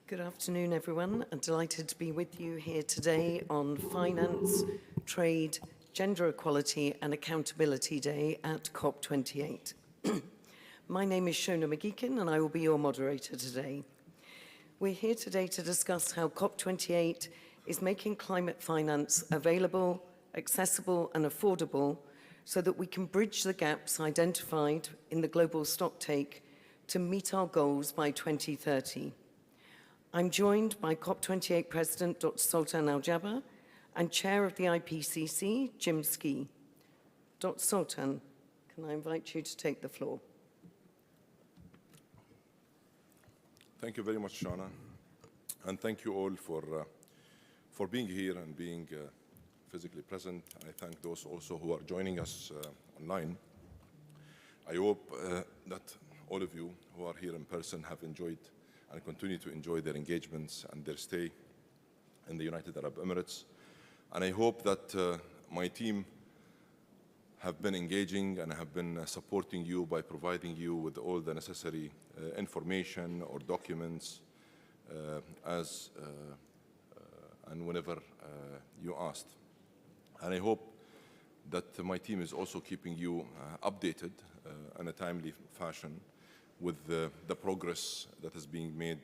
Good afternoon, everyone. I'm delighted to be with you here today on Finance, Trade, Gender Equality and Accountability Day at COP28. My name is Shona McGeekin and I will be your moderator today. We're here today to discuss how COP28 is making climate finance available, accessible and affordable so that we can bridge the gaps identified in the global stocktake to meet our goals by 2030. I'm joined by COP28 President Dr. Sultan Al-Jaber and Chair of the IPCC, Jim Ski. Dr. Sultan, can I invite you to take the floor? Thank you very much, Shona, and thank you all for being here and being physically present. I thank those also who are joining us online. I hope that all of you who are here in person have enjoyed and continue to enjoy their engagements and their stay in the United Arab Emirates. And I hope that my team have been engaging and have been supporting you by providing you with all the necessary information or documents and whenever you asked. And I hope that my team is also keeping you updated in a timely fashion with the progress that is being made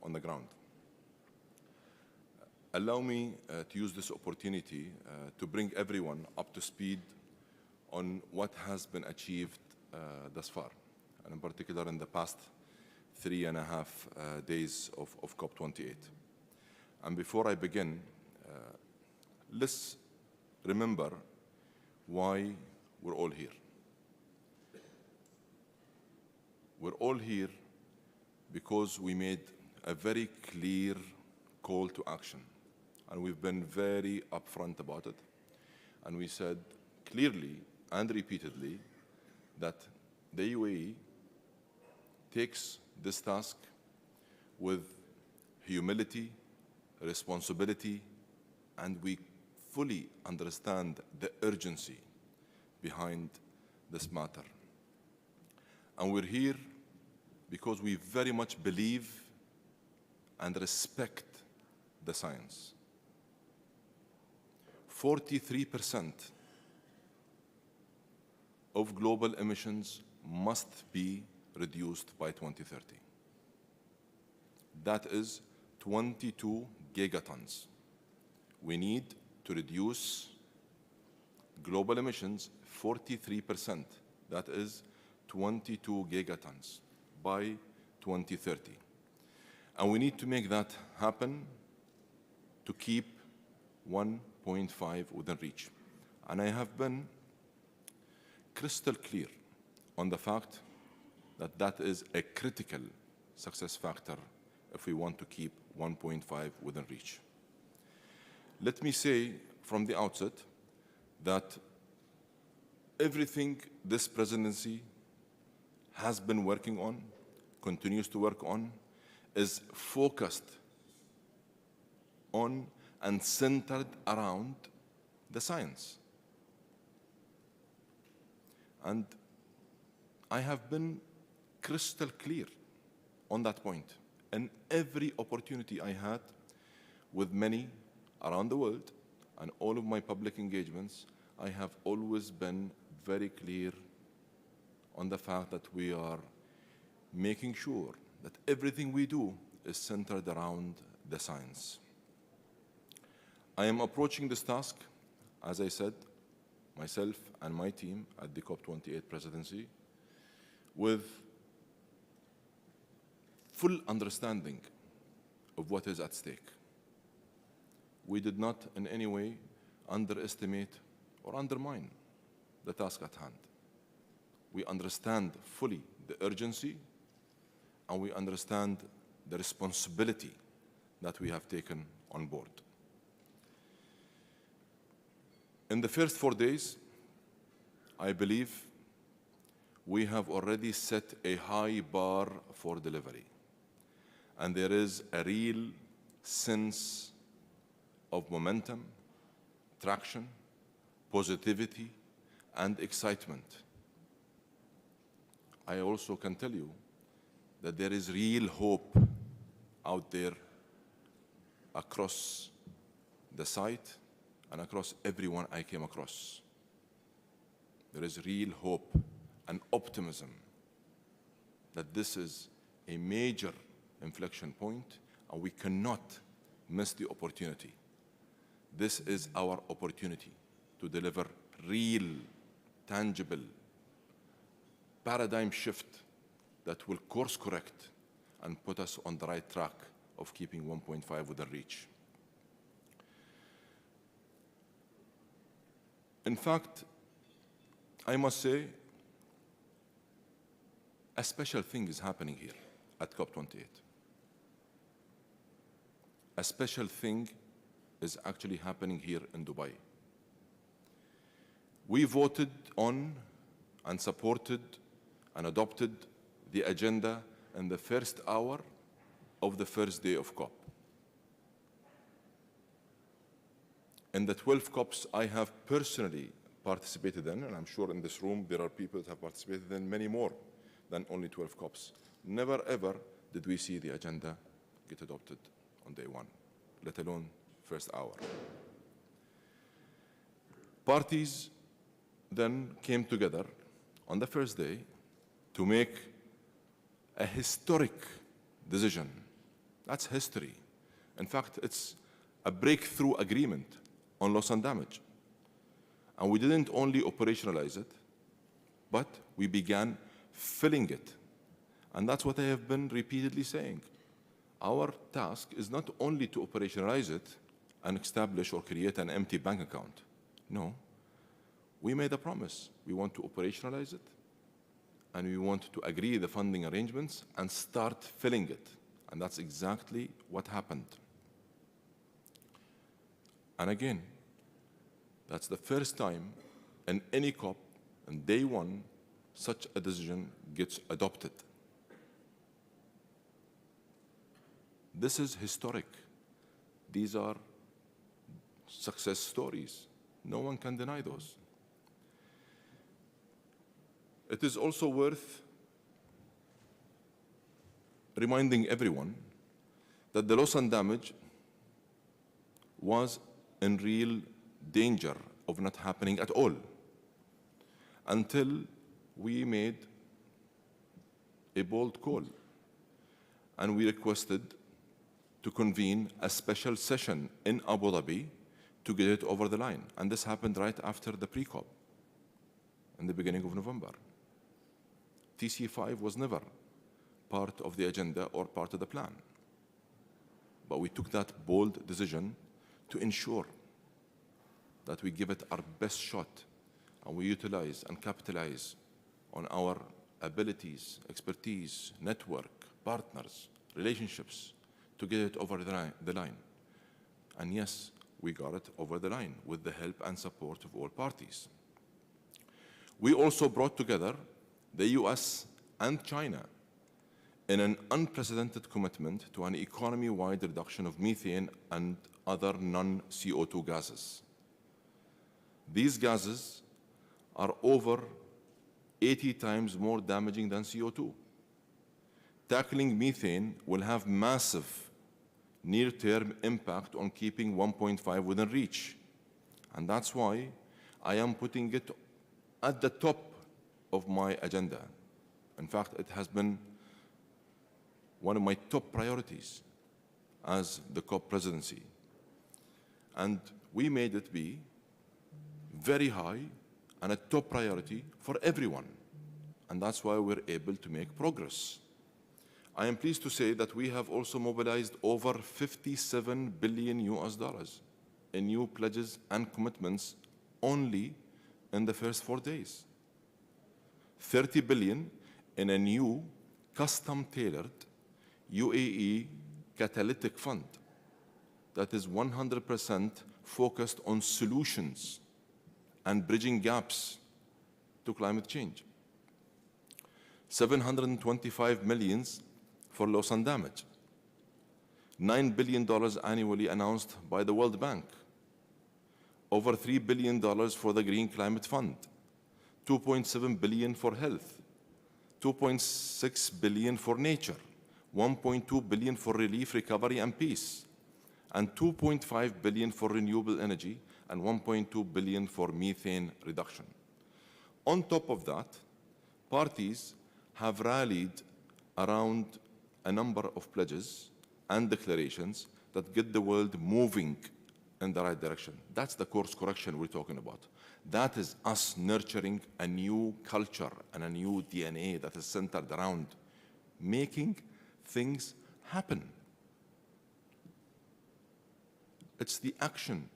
on the ground. Allow me to use this opportunity to bring everyone up to speed on what has been achieved thus far, and in particular in the past 3.5 days of COP28. And before I begin, let's remember why we're all here. We're all here because we made a very clear call to action, and we've been very upfront about it. And we said clearly and repeatedly that the UAE takes this task with humility, responsibility, and we fully understand the urgency behind this matter. And we're here because we very much believe and respect the science. 43% of global emissions must be reduced by 2030. That is 22 gigatons. We need to reduce global emissions 43%. That is 22 gigatons by 2030. And we need to make that happen to keep 1.5 within reach. And I have been crystal clear on the fact that that is a critical success factor if we want to keep 1.5 within reach. Let me say from the outset that everything this presidency has been working on, continues to work on, is focused on and centered around the science. And I have been crystal clear on that point. And every opportunity I had with many around the world and all of my public engagements, I have always been very clear on the fact that we are making sure that everything we do is centered around the science. I am approaching this task, as I said, myself and my team at the COP28 Presidency, with full understanding of what is at stake. We did not in any way underestimate or undermine the task at hand. We understand fully the urgency, and we understand the responsibility that we have taken on board. In the first 4 days, I believe we have already set a high bar for delivery. And there is a real sense of momentum, traction, positivity, and excitement. I also can tell you that there is real hope out there across the site and across everyone I came across. There is real hope and optimism that this is a major inflection point, and we cannot miss the opportunity. This is our opportunity to deliver real, tangible paradigm shift that will course correct and put us on the right track of keeping 1.5 within reach. In fact, I must say, a special thing is happening here at COP28. A special thing is actually happening here in Dubai. We voted on and supported and adopted the agenda in the first hour of the first day of COP. In the 12 COPs I have personally participated in, and I'm sure in this room there are people that have participated in many more than only 12 COPs. Never ever did we see the agenda get adopted on day one, let alone first hour. Parties then came together on the first day to make a historic decision. That's history. In fact, it's a breakthrough agreement on loss and damage. And we didn't only operationalize it, but we began filling it. And that's what I have been repeatedly saying. Our task is not only to operationalize it and establish or create an empty bank account. No, we made a promise. We want to operationalize it, and we want to agree the funding arrangements and start filling it. And that's exactly what happened. And again, that's the first time in any COP, on day one, such a decision gets adopted. This is historic. These are success stories. No one can deny those. It is also worth reminding everyone that the loss and damage was in real danger of not happening at all until we made a bold call and we requested to convene a special session in Abu Dhabi to get it over the line. And this happened right after the pre-COP in the beginning of November. TC5 was never part of the agenda or part of the plan. But we took that bold decision to ensure that we give it our best shot and we utilize and capitalize on our abilities, expertise, network, partners, relationships to get it over the line. And yes, we got it over the line with the help and support of all parties. We also brought together the US and China in an unprecedented commitment to an economy-wide reduction of methane and other non-CO2 gases. These gases are over 80 times more damaging than CO2. Tackling methane will have massive near-term impact on keeping 1.5 within reach. And that's why I am putting it at the top of my agenda. In fact, it has been one of my top priorities as the COP presidency. And we made it be very high and a top priority for everyone. And that's why we're able to make progress. I am pleased to say that we have also mobilized over $57 billion in new pledges and commitments only in the first 4 days. 30 billion in a new custom-tailored UAE catalytic fund that is 100% focused on solutions and bridging gaps to climate change. 725 million for loss and damage. $9 billion annually announced by the World Bank. Over $3 billion for the Green Climate Fund. 2.7 billion for health. 2.6 billion for nature. 1.2 billion for relief, recovery, and peace, and 2.5 billion for renewable energy, and 1.2 billion for methane reduction. On top of that, parties have rallied around a number of pledges and declarations that get the world moving in the right direction. That's the course correction we're talking about. That is us nurturing a new culture and a new DNA that is centered around making things happen. It's the action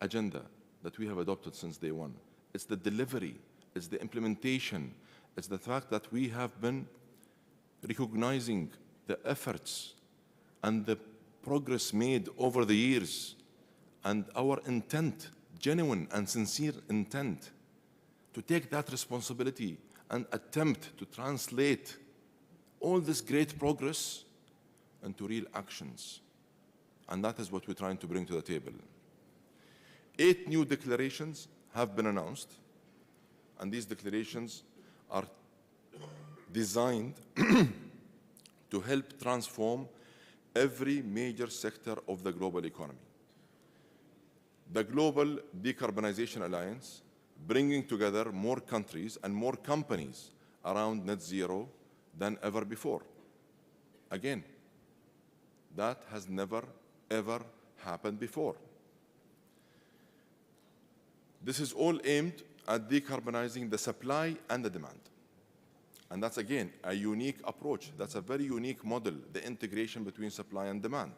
agenda that we have adopted since day one. It's the delivery, it's the implementation, it's the fact that we have been recognizing the efforts and the progress made over the years, and our intent, genuine and sincere intent, to take that responsibility and attempt to translate all this great progress into real actions. And that is what we're trying to bring to the table. 8 new declarations have been announced, and these declarations are designed to help transform every major sector of the global economy. The Global Decarbonization Alliance, bringing together more countries and more companies around net zero than ever before. Again, that has never, ever happened before. This is all aimed at decarbonizing the supply and the demand. And that's, again, a unique approach. That's a very unique model, the integration between supply and demand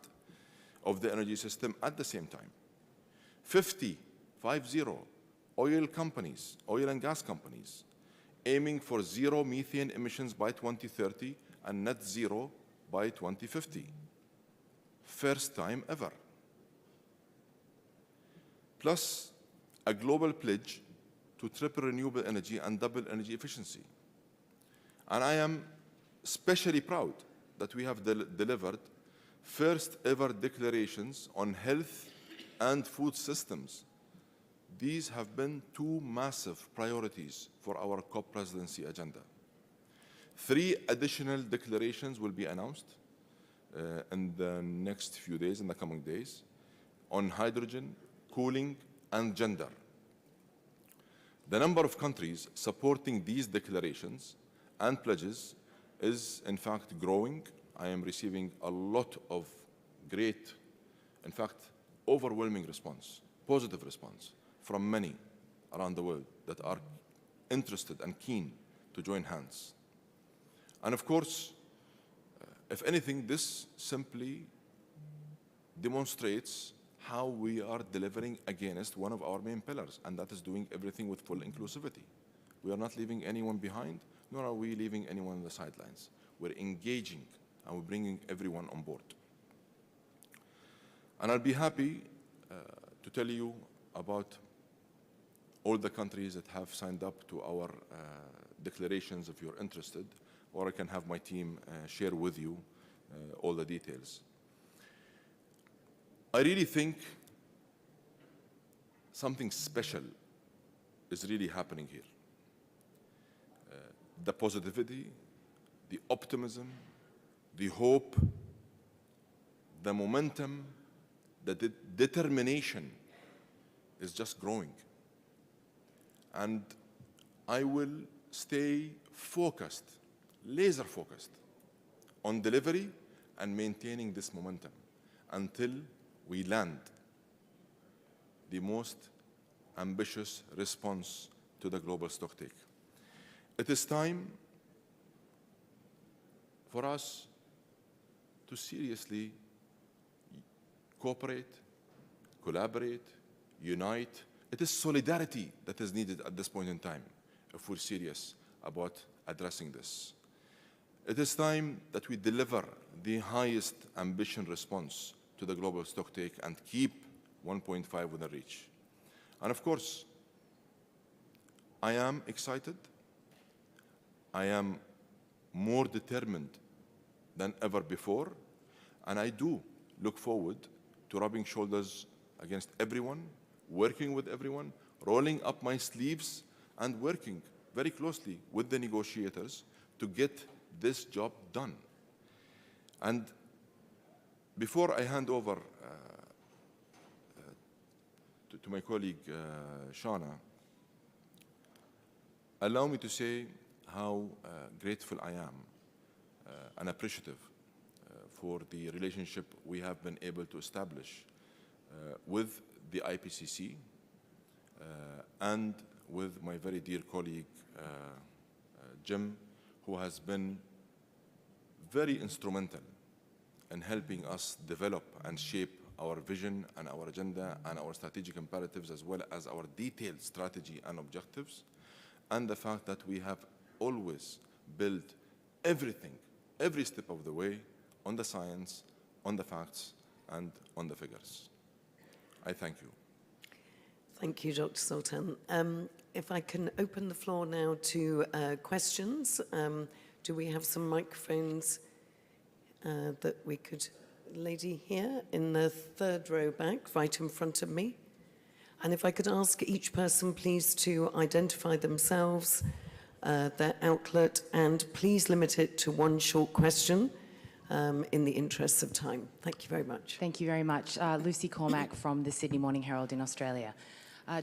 of the energy system at the same time. 50 oil companies, oil and gas companies, aiming for zero methane emissions by 2030 and net zero by 2050. First time ever. Plus, a global pledge to triple renewable energy and double energy efficiency. And I am especially proud that we have delivered first ever declarations on health and food systems. These have been 2 massive priorities for our COP presidency agenda. 3 additional declarations will be announced in the next few days, in the coming days, on hydrogen, cooling, and gender. The number of countries supporting these declarations and pledges is, in fact, growing. I am receiving a lot of great, in fact, overwhelming response, positive response from many around the world that are interested and keen to join hands. And of course, if anything, this simply demonstrates how we are delivering against one of our main pillars, and that is doing everything with full inclusivity. We are not leaving anyone behind, nor are we leaving anyone on the sidelines. We're engaging and we're bringing everyone on board. And I'll be happy to tell you about all the countries that have signed up to our declarations if you're interested, or I can have my team share with you all the details. I really think something special is really happening here. The positivity, the optimism, the hope, the momentum, the determination is just growing. And I will stay focused, laser focused, on delivery and maintaining this momentum until we land the most ambitious response to the global stocktake. It is time for us to seriously cooperate, collaborate, unite. It is solidarity that is needed at this point in time if we're serious about addressing this. It is time that we deliver the highest ambition response to the global stocktake and keep 1.5 within reach. And of course, I am excited. I am more determined than ever before, and I do look forward to rubbing shoulders against everyone, working with everyone, rolling up my sleeves, and working very closely with the negotiators to get this job done. And before I hand over to my colleague Shauna, allow me to say how grateful I am and appreciative for the relationship we have been able to establish with the IPCC and with my very dear colleague Jim, who has been very instrumental in helping us develop and shape our vision and our agenda and our strategic imperatives, as well as our detailed strategy and objectives, and the fact that we have always built everything, every step of the way, on the science, on the facts, and on the figures. I thank you. Thank you, Dr. Sultan. If I can open the floor now to questions. Do we have some microphones that we could... Lady here in the third row back, right in front of me. And if I could ask each person, please, to identify themselves, their outlet, and please limit it to one short question in the interests of time. Thank you very much. Thank you very much. Lucy Cormack from the Sydney Morning Herald in Australia.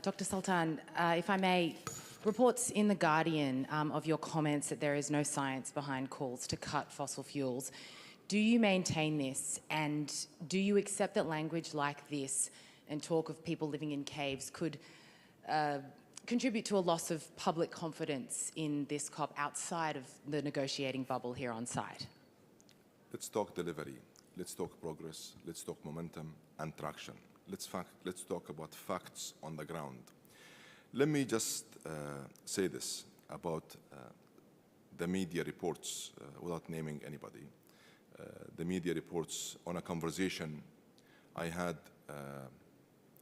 Dr. Sultan, if I may, reports in The Guardian of your comments that there is no science behind calls to cut fossil fuels. Do you maintain this, and do you accept that language like this and talk of people living in caves could contribute to a loss of public confidence in this COP outside of the negotiating bubble here on site? Let's talk delivery. Let's talk progress. Let's talk momentum and traction. Let's talk about facts on the ground. Let me just say this about the media reports, without naming anybody. The media reports on a conversation I had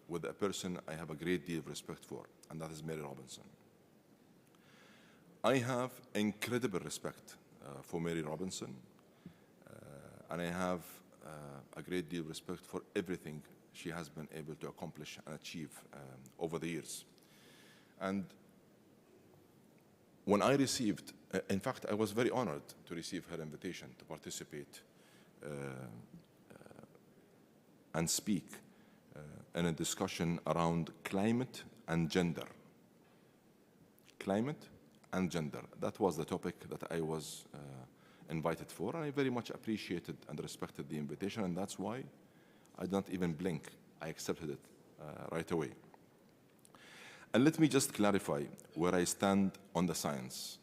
with a person I have a great deal of respect for, and that is Mary Robinson. I have incredible respect for Mary Robinson, and I have a great deal of respect for everything she has been able to accomplish and achieve over the years. And when I received, in fact, I was very honored to receive her invitation to participate and speak in a discussion around climate and gender. Climate and gender. That was the topic that I was invited for, and I very much appreciated and respected the invitation, and that's why I don't even blink. I accepted it right away. And let me just clarify where I stand on the science.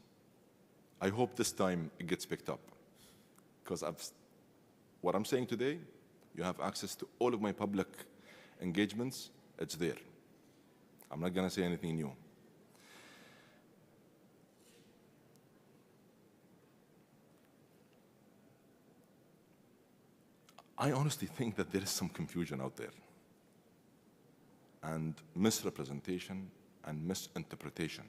I hope this time it gets picked up, because what I'm saying today, you have access to all of my public engagements. It's there. I'm not going to say anything new. I honestly think that there is some confusion out there, and misrepresentation and misinterpretation.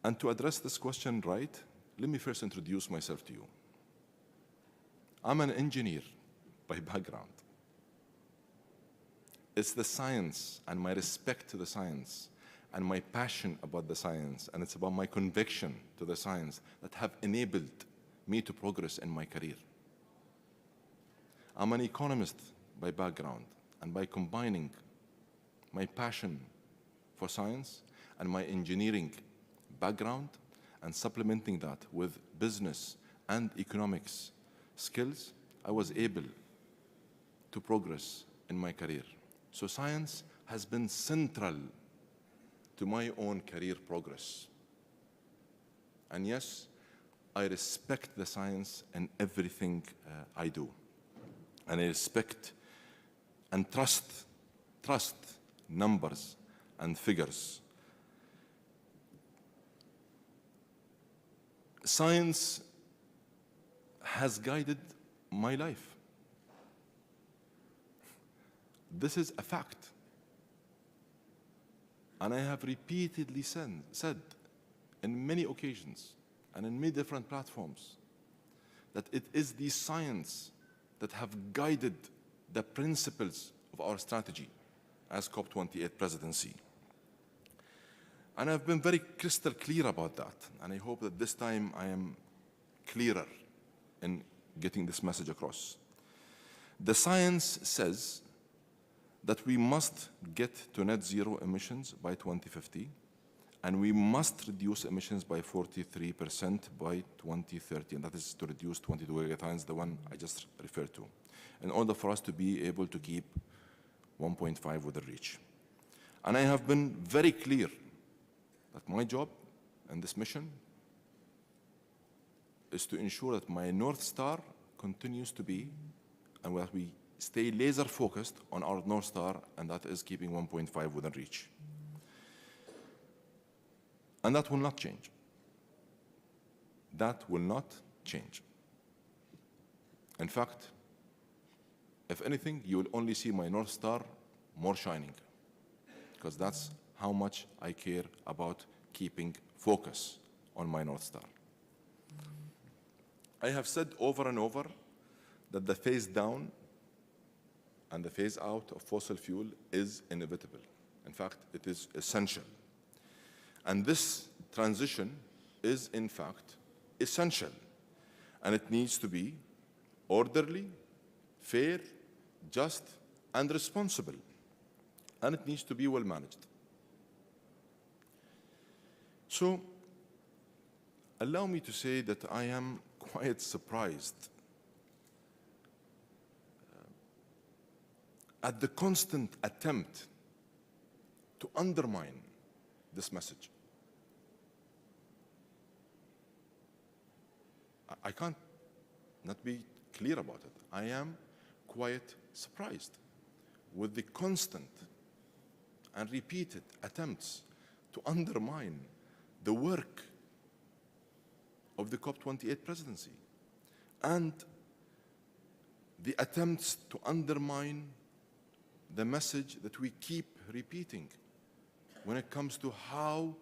And to address this question right, let me first introduce myself to you. I'm an engineer by background. It's the science and my respect to the science and my passion about the science, and it's about my conviction to the science that have enabled me to progress in my career. I'm an economist by background, and by combining my passion for science and my engineering background and supplementing that with business and economics skills, I was able to progress in my career. So science has been central to my own career progress. And yes, I respect the science in everything I do. And I respect and trust numbers and figures. Science has guided my life. This is a fact. And I have repeatedly said in many occasions and in many different platforms that it is the science that have guided the principles of our strategy as COP28 Presidency. And I've been very crystal clear about that. And I hope that this time I am clearer in getting this message across. The science says that we must get to net zero emissions by 2050, and we must reduce emissions by 43% by 2030, and that is to reduce 22 gigatons, the one I just referred to, in order for us to be able to keep 1.5 within reach. And I have been very clear that my job and this mission is to ensure that my North Star continues to be, and that we stay laser focused on our North Star, and that is keeping 1.5 within reach. And that will not change. That will not change. In fact, if anything, you will only see my North Star more shining, because that's how much I care about keeping focus on my North Star. I have said over and over that the phase down and the phase out of fossil fuel is inevitable. In fact, it is essential. And this transition is, in fact, essential. And it needs to be orderly, fair, just, and responsible. And it needs to be well managed. So, allow me to say that I am quite surprised at the constant attempt to undermine this message. I can't not be clear about it. I am quite surprised with the constant and repeated attempts to undermine the work of the COP28 presidency and the attempts to undermine the message that we keep repeating when it comes to how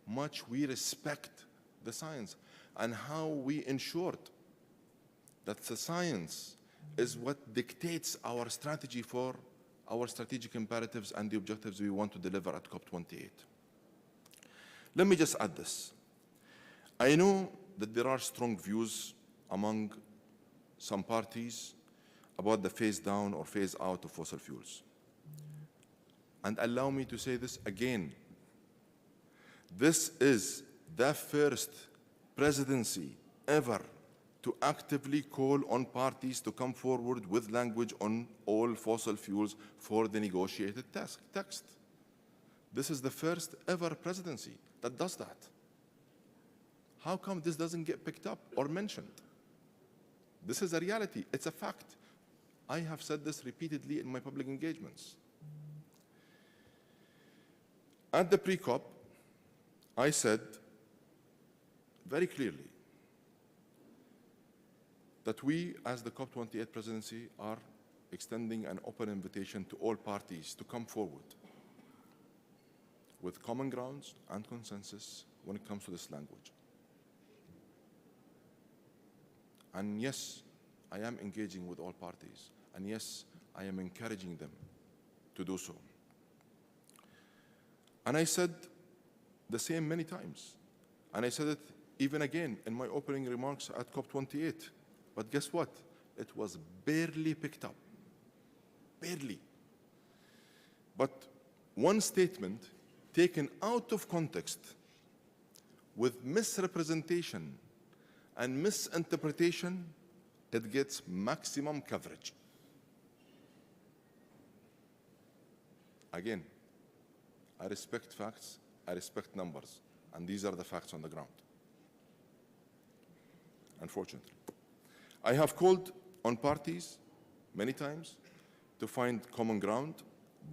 much we respect the science and how we ensured that the science is what dictates our strategy for our strategic imperatives and the objectives we want to deliver at COP28. Let me just add this. I know that there are strong views among some parties about the phase down or phase out of fossil fuels. And allow me to say this again. This is the first presidency ever to actively call on parties to come forward with language on all fossil fuels for the negotiated text. This is the first ever presidency that does that. How come this doesn't get picked up or mentioned? This is a reality. It's a fact. I have said this repeatedly in my public engagements. At the pre-COP, I said very clearly that we, as the COP28 presidency, are extending an open invitation to all parties to come forward with common grounds and consensus when it comes to this language. And yes, I am engaging with all parties. And yes, I am encouraging them to do so. And I said the same many times. And I said it even again in my opening remarks at COP28. But guess what? It was barely picked up. Barely. But one statement taken out of context with misrepresentation and misinterpretation, it gets maximum coverage. Again, I respect facts, I respect numbers, and these are the facts on the ground, unfortunately. I have called on parties many times to find common ground,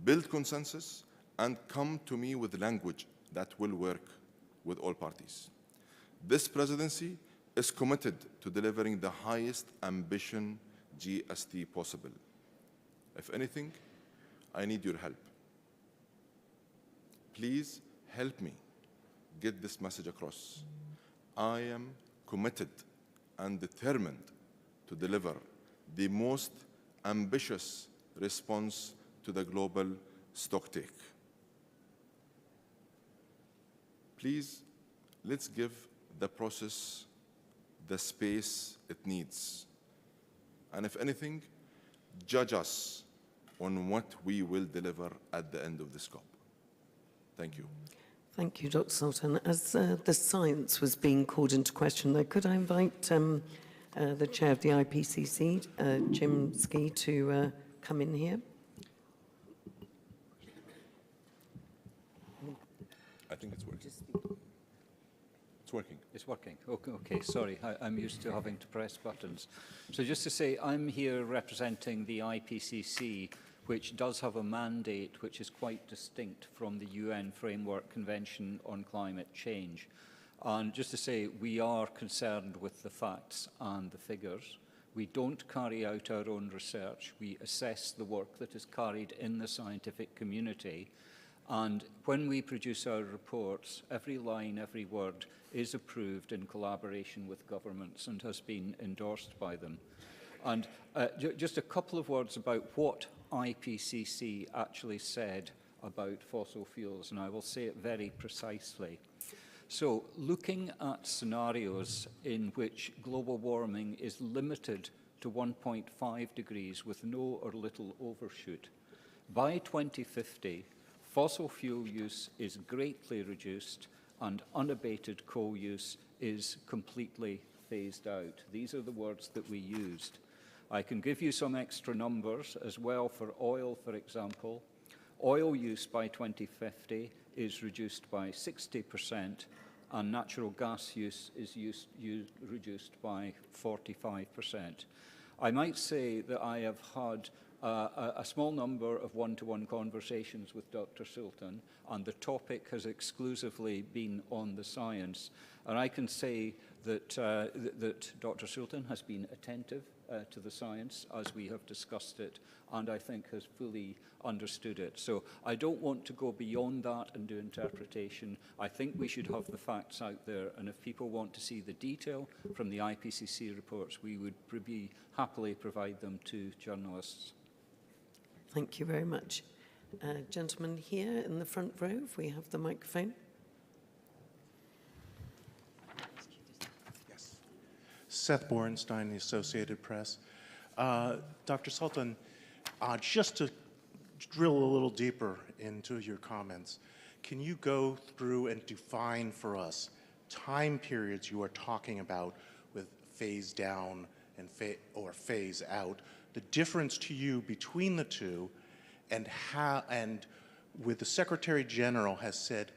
build consensus, and come to me with language that will work with all parties. This presidency is committed to delivering the highest ambition GST possible. If anything, I need your help. Please help me get this message across. I am committed and determined to deliver the most ambitious response to the global stocktake. Please, let's give the process the space it needs. And if anything, judge us on what we will deliver at the end of this COP. Thank you. Thank you, Dr. Sultan. As the science was being called into question, though, could I invite the chair of the IPCC, Jim Ski, to come in here? I think it's working. It's working. It's working. Okay, sorry. I'm used to having to press buttons. So just to say, I'm here representing the IPCC, which does have a mandate which is quite distinct from the UN Framework Convention on Climate Change. And just to say, we are concerned with the facts and the figures. We don't carry out our own research. We assess the work that is carried in the scientific community. And when we produce our reports, every line, every word is approved in collaboration with governments and has been endorsed by them. And just a couple of words about what IPCC actually said about fossil fuels, and I will say it very precisely. So, looking at scenarios in which global warming is limited to 1.5 degrees with no or little overshoot, by 2050, fossil fuel use is greatly reduced and unabated coal use is completely phased out. These are the words that we used. I can give you some extra numbers as well for oil, for example. Oil use by 2050 is reduced by 60%, and natural gas use is reduced by 45%. I might say that I have had a small number of one-to-one conversations with Dr. Sultan, and the topic has exclusively been on the science. And I can say that, that Dr. Sultan has been attentive to the science as we have discussed it, and I think has fully understood it. So I don't want to go beyond that and do interpretation. I think we should have the facts out there, and if people want to see the detail from the IPCC reports, we would happily provide them to journalists. Thank you very much. Gentleman here in the front row, if we have the microphone. Yes. Seth Borenstein, the Associated Press. Dr. Sultan, just to drill a little deeper into your comments, can you go through and define for us time periods you are talking about with phase down and or phase out, the difference to you between the two, and how, and with the Secretary General has said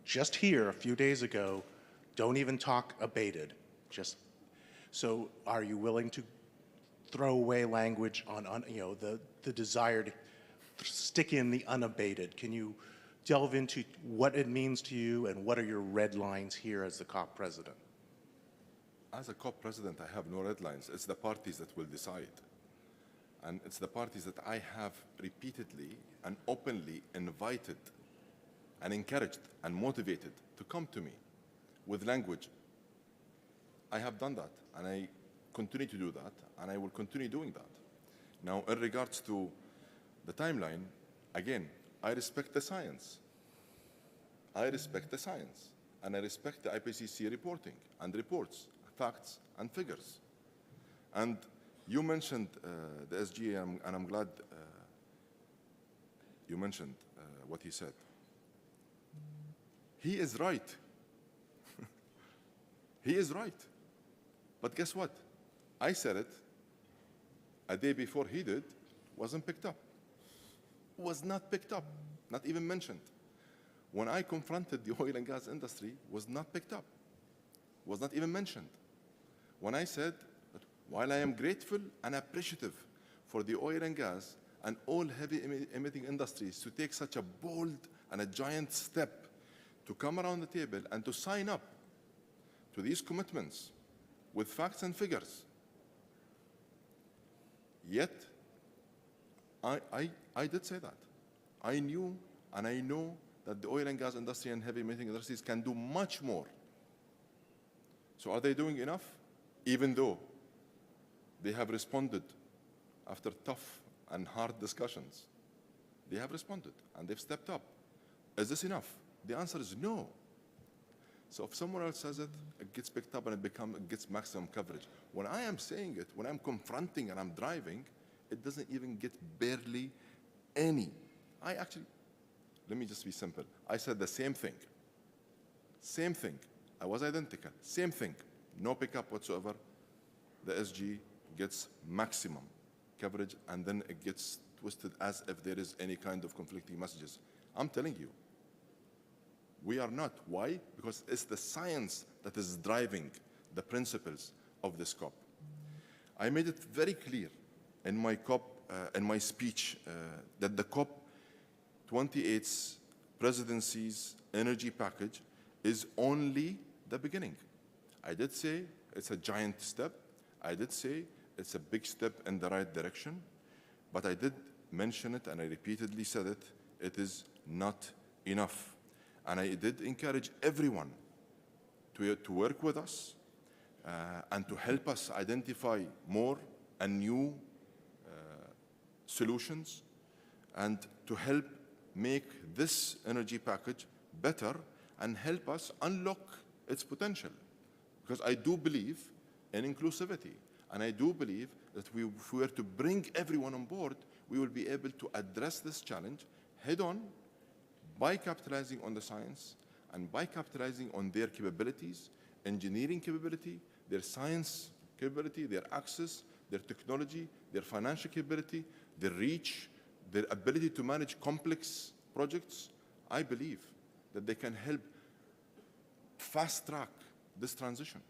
just here a few days ago, don't even talk abated. Just so, are you willing to throw away language on the desired, stick in the unabated? Can you delve into what it means to you and what are your red lines here as the COP president? As a COP president, I have no red lines. It's the parties that will decide. And it's the parties that I have repeatedly and openly invited and encouraged and motivated to come to me with language. I have done that, and I continue to do that, and I will continue doing that. Now, in regards to the timeline, again, I respect the science. I respect the science, and I respect the IPCC reporting and reports, facts and figures. And you mentioned the SGA, and I'm glad you mentioned what he said. He is right. He is right. But guess what? I said it a day before he did, wasn't picked up. Was not picked up, not even mentioned. When I confronted the oil and gas industry, was not picked up, was not even mentioned. When I said, while I am grateful and appreciative for the oil and gas and all heavy emitting industries to take such a bold and a giant step to come around the table and to sign up to these commitments with facts and figures, yet I did say that. I knew and I know that the oil and gas industry and heavy emitting industries can do much more. So are they doing enough? Even though they have responded after tough and hard discussions. They have responded and they've stepped up. Is this enough? The answer is no. So if someone else says it, it gets picked up and it gets maximum coverage. When I am saying it, when I'm confronting and I'm driving, it doesn't even get barely any. Let me just be simple. I said the same thing. Same thing. I was identical. Same thing. No pickup whatsoever. The SG gets maximum coverage, and then it gets twisted as if there is any kind of conflicting messages. I'm telling you, we are not. Why? Because it's the science that is driving the principles of this COP. I made it very clear in my in my speech, that the COP28 Presidency's energy package is only the beginning. I did say it's a giant step. I did say it's a big step in the right direction, but I did mention it, and I repeatedly said it, it is not enough. And I did encourage everyone to work with us and to help us identify more and new solutions, and to help make this energy package better and help us unlock its potential. Because I do believe in inclusivity, and I do believe that if we were to bring everyone on board, we will be able to address this challenge head on by capitalizing on the science and by capitalizing on their capabilities, engineering capability, their science capability, their access, their technology, their financial capability, their reach, their ability to manage complex projects. I believe that they can help fast track this transition.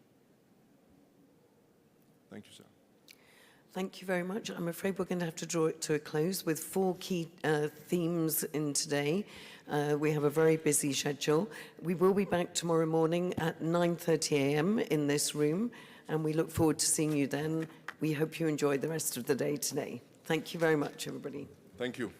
Thank you, sir. Thank you very much. I'm afraid we're going to have to draw it to a close with 4 key themes in today. We have a very busy schedule. We will be back tomorrow morning at 9:30 a.m. in this room, and we look forward to seeing you then. We hope you enjoy the rest of the day today. Thank you very much, everybody. Thank you.